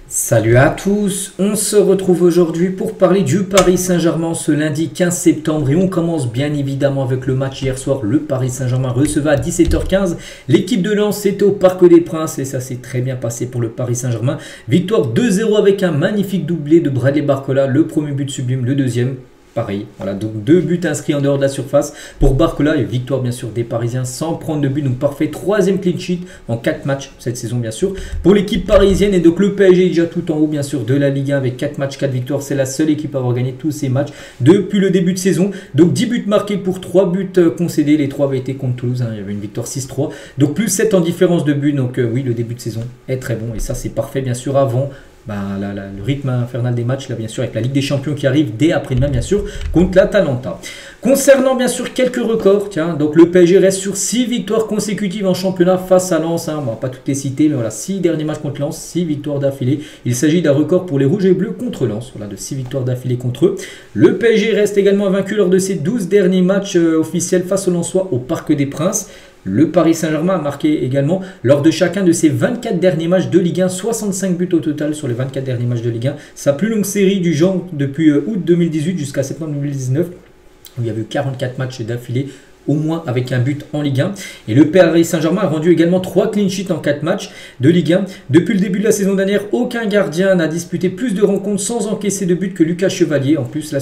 Salut à tous, on se retrouve aujourd'hui pour parler du Paris Saint-Germain ce lundi 15 septembre et on commence bien évidemment avec le match hier soir. Le Paris Saint-Germain recevait à 17h15 l'équipe de Lens, c'était au Parc des Princes et ça s'est très bien passé pour le Paris Saint-Germain. Victoire 2-0 avec un magnifique doublé de Bradley Barcola, le premier but sublime, le deuxième. Pareil, voilà, donc 2 buts inscrits en dehors de la surface pour Barcola et victoire bien sûr des Parisiens sans prendre de but, donc parfait, troisième clean sheet en 4 matchs cette saison bien sûr pour l'équipe parisienne. Et donc le PSG est déjà tout en haut bien sûr de la Ligue 1 avec 4 matchs, 4 victoires, c'est la seule équipe à avoir gagné tous ces matchs depuis le début de saison. Donc 10 buts marqués pour 3 buts concédés, les 3 avaient été contre Toulouse, il y avait une victoire 6-3, donc plus 7 en différence de but, donc oui le début de saison est très bon et ça c'est parfait bien sûr avant. Le rythme infernal des matchs, là bien sûr, avec la Ligue des Champions qui arrive dès après-demain, bien sûr, contre l'Atalanta. Concernant bien sûr quelques records, tiens, donc le PSG reste sur 6 victoires consécutives en championnat face à Lens. On va pas toutes les citer, mais voilà, 6 derniers matchs contre Lens, 6 victoires d'affilée. Il s'agit d'un record pour les Rouges et Bleus contre Lens, voilà, de 6 victoires d'affilée contre eux. Le PSG reste également vaincu lors de ses 12 derniers matchs officiels face aux Lensois au Parc des Princes. Le Paris Saint-Germain a marqué également lors de chacun de ses 24 derniers matchs de Ligue 1, 65 buts au total sur les 24 derniers matchs de Ligue 1. Sa plus longue série du genre depuis août 2018 jusqu'à septembre 2019, où il y a eu 44 matchs d'affilée, au moins avec un but en Ligue 1. Et le Paris Saint-Germain a rendu également 3 clean sheets en 4 matchs de Ligue 1. Depuis le début de la saison dernière, aucun gardien n'a disputé plus de rencontres sans encaisser de but que Lucas Chevalier. En plus, là,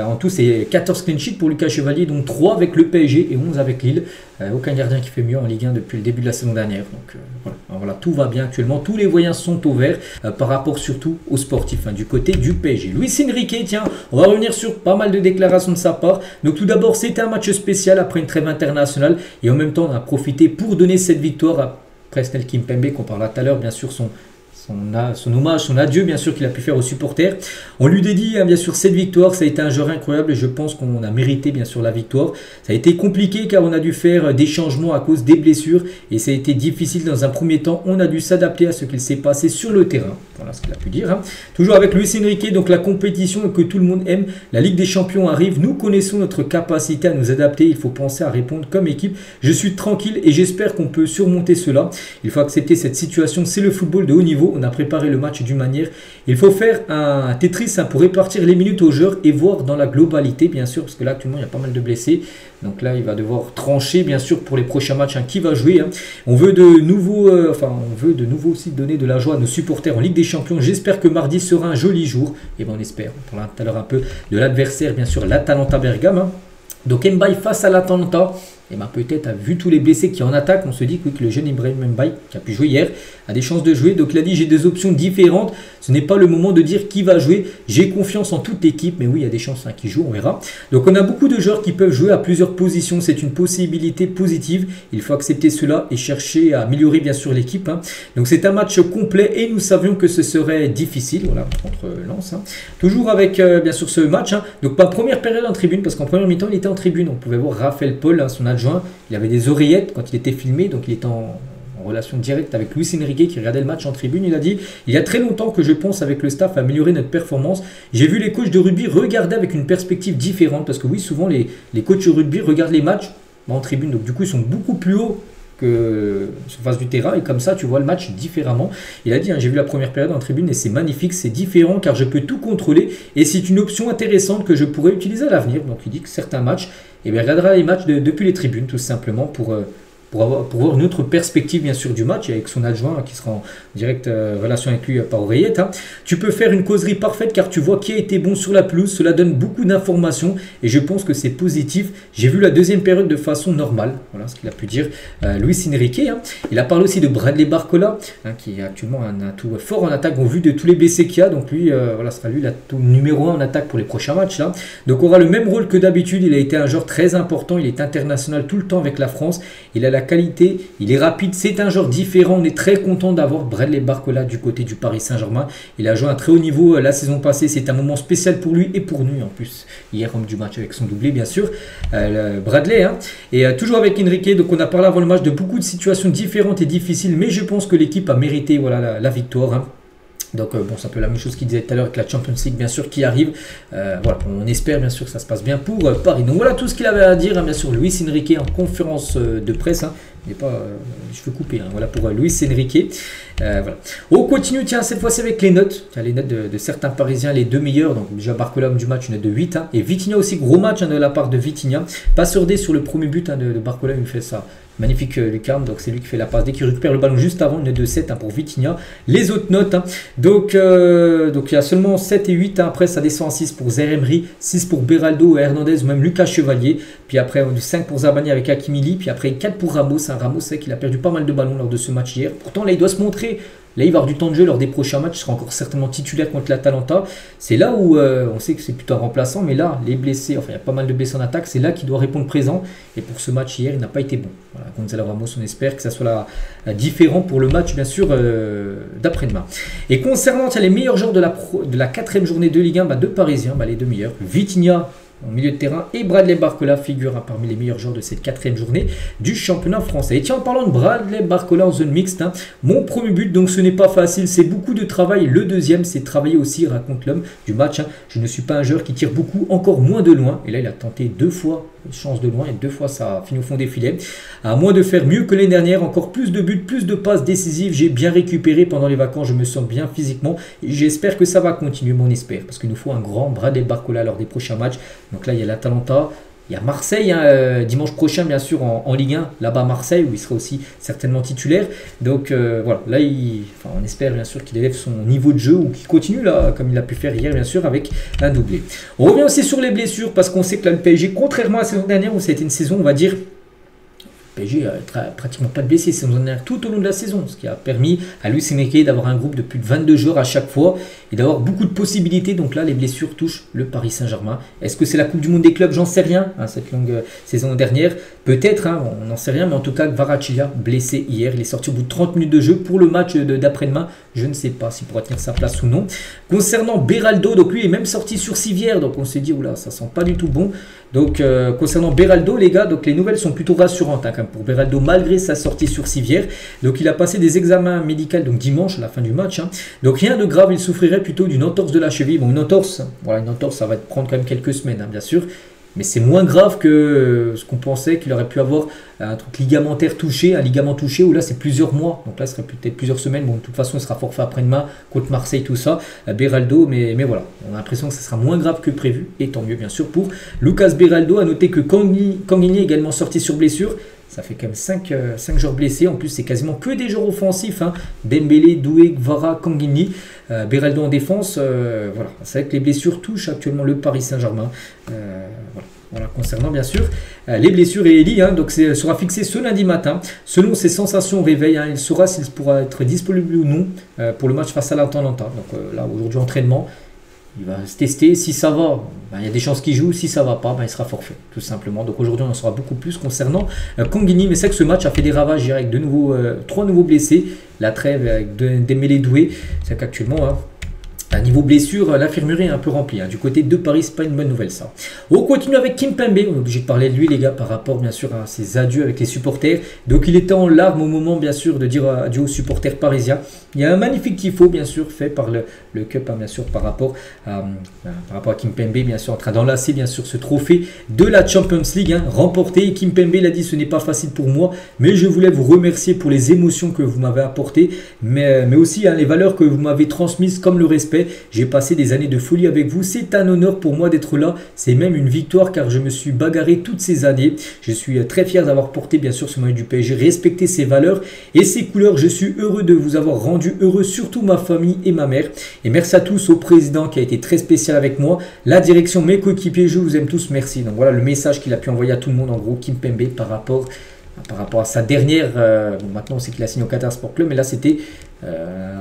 en tout, c'est 14 clean sheets pour Lucas Chevalier, donc 3 avec le PSG et 11 avec Lille. Aucun gardien qui fait mieux en Ligue 1 depuis le début de la saison dernière. Donc voilà, tout va bien actuellement. Tous les voyants sont au vert par rapport surtout aux sportifs du côté du PSG. Luis Enrique, tiens, on va revenir sur pas mal de déclarations de sa part. Donc tout d'abord, c'était un match spécial après une trêve internationale et en même temps, on a profité pour donner cette victoire à Presnel Kimpembe, qu'on parlera tout à l'heure, bien sûr, son hommage, son adieu bien sûr qu'il a pu faire aux supporters. On lui dédie bien sûr cette victoire, ça a été un joueur incroyable et je pense qu'on a mérité bien sûr la victoire. Ça a été compliqué car on a dû faire des changements à cause des blessures et ça a été difficile dans un premier temps. On a dû s'adapter à ce qu'il s'est passé sur le terrain. Voilà ce qu'il a pu dire. Toujours avec Luis Enrique, donc la compétition que tout le monde aime, la Ligue des Champions arrive, nous connaissons notre capacité à nous adapter, il faut penser à répondre comme équipe. Je suis tranquille et j'espère qu'on peut surmonter cela. Il faut accepter cette situation, c'est le football de haut niveau. On a préparé le match d'une manière. Il faut faire un Tetris pour répartir les minutes aux joueurs et voir dans la globalité, bien sûr, parce que là, actuellement, il y a pas mal de blessés. Donc là, il va devoir trancher, bien sûr, pour les prochains matchs, qui va jouer. On veut de nouveau, aussi donner de la joie à nos supporters en Ligue des Champions. J'espère que mardi sera un joli jour. Et on espère. On parlera tout à l'heure un peu de l'adversaire, bien sûr, l'Atalanta Bergame. Donc Mbaye face à l'Atalanta. Et peut-être, vu tous les blessés qui en attaquent, on se dit que le jeune Ibrahim Mbaye, qui a pu jouer hier, a des chances de jouer. Donc il a dit, j'ai des options différentes. Ce n'est pas le moment de dire qui va jouer. J'ai confiance en toute l'équipe. Mais oui, il y a des chances qui jouent, on verra. Donc on a beaucoup de joueurs qui peuvent jouer à plusieurs positions. C'est une possibilité positive. Il faut accepter cela et chercher à améliorer bien sûr l'équipe. Donc c'est un match complet et nous savions que ce serait difficile. Voilà, contre Lens. Toujours avec bien sûr ce match. Donc pas première période en tribune, parce qu'en première mi-temps, il était en tribune. On pouvait voir Raphaël Paul, son adjoint. Il avait des oreillettes quand il était filmé, donc il était en relation directe avec Luis Enrique qui regardait le match en tribune. Il a dit, il y a très longtemps que je pense avec le staff à améliorer notre performance. J'ai vu les coachs de rugby regarder avec une perspective différente, parce que oui, souvent les coachs de rugby regardent les matchs en tribune, donc du coup ils sont beaucoup plus hauts que sur face du terrain et comme ça tu vois le match différemment. Il a dit, j'ai vu la première période en tribune et c'est magnifique, c'est différent car je peux tout contrôler et c'est une option intéressante que je pourrais utiliser à l'avenir. Donc il dit que certains matchs, il regardera les matchs depuis les tribunes tout simplement pour voir une autre perspective bien sûr du match, et avec son adjoint qui sera en directe relation avec lui par oreillette. Tu peux faire une causerie parfaite car tu vois qui a été bon sur la pelouse, cela donne beaucoup d'informations et je pense que c'est positif. J'ai vu la deuxième période de façon normale, voilà ce qu'il a pu dire Luis Enrique. Il a parlé aussi de Bradley Barcola qui est actuellement un atout fort en attaque au vu de tous les blessés qu'il y a, donc lui sera lui l'atout numéro 1 en attaque pour les prochains matchs là. Donc on aura le même rôle que d'habitude, il a été un joueur très important, il est international tout le temps avec la France, il a la qualité, il est rapide, c'est un joueur différent. On est très content d'avoir Bradley Barcola du côté du Paris Saint-Germain. Il a joué à un très haut niveau la saison passée, c'est un moment spécial pour lui et pour nous en plus. Hier, homme du match avec son doublé bien sûr, Bradley. Et toujours avec Enrique, donc on a parlé avant le match de beaucoup de situations différentes et difficiles, mais je pense que l'équipe a mérité la victoire. Donc bon, c'est un peu la même chose qu'il disait tout à l'heure avec la Champions League bien sûr qui arrive. Voilà, on espère bien sûr que ça se passe bien pour Paris. Donc voilà tout ce qu'il avait à dire, hein, bien sûr Luis Enrique en conférence de presse. Hein. Il n'est pas les cheveux coupés, hein, voilà pour Luis Enrique. Voilà. On continue, tiens, cette fois-ci avec les notes. Tiens, les notes de certains Parisiens, les deux meilleurs. Donc déjà Barcola homme du match, une note de 8. Hein, et Vitinha aussi, gros match hein, de la part de Vitinha. Passeur D sur le premier but hein, de Barcola, il fait ça. Magnifique Lucarne, donc c'est lui qui fait la passe dès qu'il récupère le ballon juste avant, une note de 7 hein, pour Vitinha. Les autres notes, hein, donc il y a seulement 7 et 8, hein, après ça descend à 6 pour Zaïre-Emery, 6 pour Beraldo, Hernandez ou même Lucas Chevalier, puis après on a 5 pour Zabani avec Hakimi, puis après 4 pour Ramos. Hein. Ramos c'est qu'il a perdu pas mal de ballons lors de ce match hier, pourtant là il doit se montrer. Là, il va avoir du temps de jeu lors des prochains matchs. Il sera encore certainement titulaire contre l'Atalanta. C'est là où on sait que c'est plutôt un remplaçant. Mais là, les blessés, enfin, il y a pas mal de blessés en attaque. C'est là qu'il doit répondre présent. Et pour ce match hier, il n'a pas été bon. Voilà, Gonzalo Ramos, on espère que ça soit différent pour le match, bien sûr, d'après-demain. Et concernant les meilleurs joueurs de la 4e journée de Ligue 1, deux Parisiens, les deux meilleurs. Vitinha au milieu de terrain et Bradley Barcola figure parmi les meilleurs joueurs de cette 4e journée du championnat français. Et tiens, en parlant de Bradley Barcola en zone mixte, hein, mon premier but, donc ce n'est pas facile, c'est beaucoup de travail. Le deuxième, c'est travailler aussi, raconte l'homme du match. Hein. Je ne suis pas un joueur qui tire beaucoup, encore moins de loin. Et là, il a tenté 2 fois chance de loin et 2 fois ça a fini au fond des filets. À moins de faire mieux que l'année dernière, encore plus de buts, plus de passes décisives. J'ai bien récupéré pendant les vacances, je me sens bien physiquement et j'espère que ça va continuer, mon espère, parce qu'il nous faut un grand Bradley Barcola lors des prochains matchs. Donc là, il y a l'Atalanta. Il y a Marseille hein, dimanche prochain bien sûr en Ligue 1, là-bas à Marseille où il sera aussi certainement titulaire. Donc voilà, là on espère bien sûr qu'il élève son niveau de jeu ou qu'il continue là comme il a pu faire hier bien sûr avec un doublé. On revient aussi sur les blessures parce qu'on sait que là le PSG, contrairement à la saison dernière où ça a été une saison on va dire PSG a pratiquement pas de blessés tout au long de la saison, ce qui a permis à Luis Enrique d'avoir un groupe de plus de 22 joueurs à chaque fois et d'avoir beaucoup de possibilités. Donc là, les blessures touchent le Paris Saint-Germain. Est-ce que c'est la Coupe du Monde des clubs? J'en sais rien, hein, cette longue saison dernière. Peut-être, hein, on n'en sait rien, mais en tout cas, Kvaratskhelia, blessé hier. Il est sorti au bout de 30 minutes de jeu pour le match d'après-demain. Je ne sais pas s'il pourra tenir sa place ou non. Concernant Beraldo, donc lui est même sorti sur civière, donc on s'est dit, oula, ça sent pas du tout bon. Donc concernant Beraldo, les gars, donc les nouvelles sont plutôt rassurantes hein, quand même pour Beraldo malgré sa sortie sur civière. Donc il a passé des examens médicaux donc dimanche à la fin du match. Hein. Donc rien de grave, il souffrirait plutôt d'une entorse de la cheville. Bon, une entorse, voilà, une entorse, ça va prendre quand même quelques semaines, hein, bien sûr. Mais c'est moins grave que ce qu'on pensait qu'il aurait pu avoir un truc ligamentaire touché, un ligament touché, où là c'est plusieurs mois. Donc là ce serait peut-être plusieurs semaines. Bon, de toute façon, il sera forfait après-demain contre Marseille, tout ça. Beraldo, mais voilà. On a l'impression que ce sera moins grave que prévu. Et tant mieux, bien sûr, pour Lucas Beraldo. À noter que Kangini est également sorti sur blessure. Ça fait quand même 5 joueurs blessés. En plus, c'est quasiment que des joueurs offensifs. Hein. Dembélé, Doué, Kvara, Kangini. Beraldo en défense. Voilà. C'est vrai que les blessures touchent actuellement le Paris Saint-Germain. Voilà, concernant bien sûr les blessures et Elie, hein, donc sera fixé ce lundi matin. Selon ses sensations au réveil, hein, il saura s'il pourra être disponible ou non pour le match face à l'Atalanta. Donc là, aujourd'hui, entraînement. Il va se tester, si ça va, il y a des chances qu'il joue, si ça va pas, il sera forfait, tout simplement. Donc aujourd'hui on en saura beaucoup plus concernant Kangini, mais c'est que ce match a fait des ravages hier avec 3 nouveaux blessés, la trêve avec Dembélé Doué, c'est qu'actuellement... Hein, à niveau blessure, l'infirmerie est un peu remplie. Hein. Du côté de Paris, c'est pas une bonne nouvelle ça. On continue avec Kimpembe. On est obligé de parler de lui les gars par rapport bien sûr à ses adieux avec les supporters. Donc il était en larmes au moment bien sûr de dire adieu aux supporters parisiens. Il y a un magnifique tifo bien sûr fait par le Cup hein, bien sûr par rapport à Kimpembe bien sûr en train d'enlacer bien sûr ce trophée de la Champions League hein, remporté. Kimpembe l'a dit, ce n'est pas facile pour moi, mais je voulais vous remercier pour les émotions que vous m'avez apportées, mais aussi hein, les valeurs que vous m'avez transmises comme le respect. J'ai passé des années de folie avec vous. C'est un honneur pour moi d'être là. C'est même une victoire car je me suis bagarré toutes ces années. Je suis très fier d'avoir porté bien sûr ce maillot du PSG, respecté ses valeurs et ses couleurs. Je suis heureux de vous avoir rendu heureux, surtout ma famille et ma mère. Et merci à tous, au président qui a été très spécial avec moi, la direction, mes coéquipiers, je vous aime tous, merci. Donc voilà le message qu'il a pu envoyer à tout le monde en gros, Kimpembe par rapport à sa dernière, bon, maintenant on sait qu'il a signé au Qatar Sport Club, mais là c'était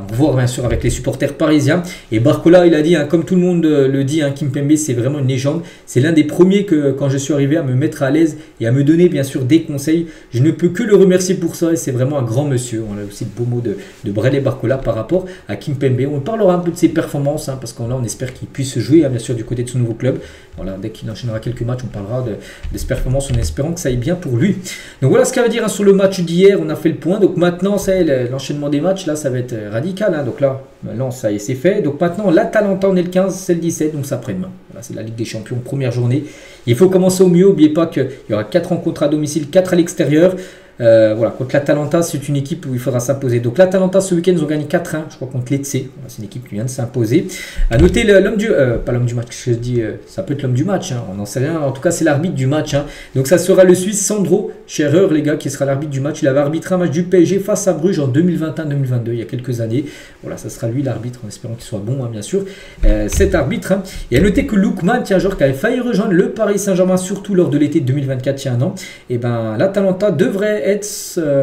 revoir bien sûr avec les supporters parisiens. Et Barcola il a dit, hein, comme tout le monde le dit, hein, Kimpembe c'est vraiment une légende, c'est l'un des premiers que quand je suis arrivé à me mettre à l'aise et à me donner bien sûr des conseils, je ne peux que le remercier pour ça et c'est vraiment un grand monsieur. On a aussi le beau mot de Bradley Barcola par rapport à Kimpembe. On parlera un peu de ses performances hein, parce qu'on on espère qu'il puisse jouer hein, bien sûr du côté de son nouveau club. Voilà, dès qu'il enchaînera quelques matchs on parlera de ses performances en espérant que ça aille bien pour lui. Donc voilà ce qu'il veut dire hein, sur le match d'hier, on a fait le point. Donc maintenant ça l'enchaînement des matchs là ça ça va être radical. Hein. Donc là, maintenant, ça y est, c'est fait. Donc maintenant, l'Atalanta, on est le 15, c'est le 17, donc ça après-demain. Voilà, c'est la Ligue des Champions, première journée. Il faut commencer au mieux. N'oubliez pas qu'il y aura 4 rencontres à domicile, 4 à l'extérieur. Voilà, contre l'Atalanta, c'est une équipe où il faudra s'imposer. Donc l'Atalanta, ce week-end, ils ont gagné 4-1, je crois, contre Lecce. Voilà, c'est une équipe qui vient de s'imposer. À noter l'homme du... pas l'homme du match, je dis, ça peut être l'homme du match, hein, on n'en sait rien. En tout cas, c'est l'arbitre du match. Hein. Donc ça sera le Suisse Sandro Scherer, les gars, qui sera l'arbitre du match. Il avait arbitré un match du PSG face à Bruges en 2021-2022, il y a quelques années. Voilà, ça sera lui l'arbitre, en espérant qu'il soit bon, hein, bien sûr. Cet arbitre. Hein. Et à noter que Lookman, qui est un joueur qui avait failli rejoindre le Paris Saint-Germain, surtout lors de l'été 2024, il y a un an, et ben l'Atalanta devrait être...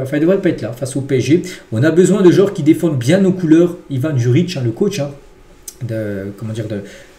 Enfin, il devrait pas être là face au PSG. On a besoin de joueurs qui défendent bien nos couleurs. Ivan Juric, hein, le coach de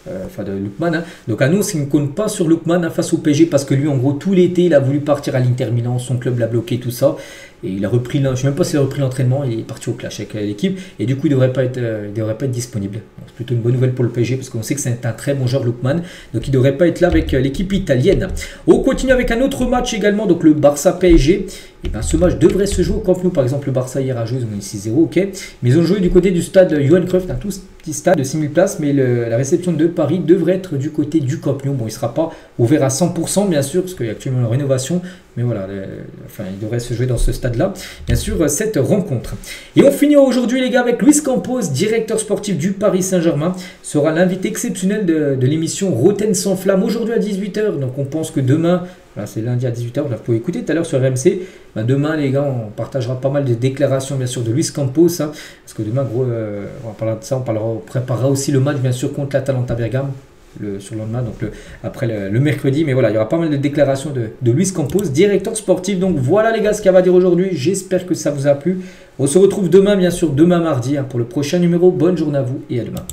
Lookman. Hein. Donc annonce qu'il ne compte pas sur Lookman face au PSG parce que lui, en gros, tout l'été, il a voulu partir à l'Inter Milan. Son club l'a bloqué, tout ça. Et il a repris, je ne sais même pas s'il a repris l'entraînement, il est parti au clash avec l'équipe. Et du coup, il ne devrait pas être disponible. C'est plutôt une bonne nouvelle pour le PSG parce qu'on sait que c'est un très bon joueur, Lookman. Donc il ne devrait pas être là avec l'équipe italienne. On continue avec un autre match également, donc le Barça-PSG. Et bien ce match devrait se jouer au Camp Nou. Par exemple, le Barça hier a joué, ils ont gagné 6-0, ok. Mais ils ont joué du côté du stade Johan Cruyff, un tout petit stade de 6000 places. Mais la réception de Paris devrait être du côté du Camp Nou. Bon, il ne sera pas ouvert à 100%, bien sûr, parce qu'il y a actuellement une rénovation. Mais voilà, il devrait se jouer dans ce stade-là, bien sûr, cette rencontre. Et on finit aujourd'hui, les gars, avec Luis Campos, directeur sportif du Paris Saint-Germain, sera l'invité exceptionnel de l'émission Roten sans flamme, aujourd'hui à 18h. Donc on pense que demain, voilà, c'est lundi à 18h, vous pouvez écouter tout à l'heure sur RMC. Ben demain, les gars, on partagera pas mal de déclarations, bien sûr, de Luis Campos, hein, parce que demain, gros, on parlera de ça, on préparera aussi le match, bien sûr, contre l'Atalanta Bergame. Sur le lendemain, donc après le mercredi. Mais voilà, il y aura pas mal de déclarations de Luis Campos, directeur sportif. Donc voilà les gars ce qu'il va dire aujourd'hui. J'espère que ça vous a plu. On se retrouve demain, bien sûr, demain mardi, hein, pour le prochain numéro. Bonne journée à vous et à demain.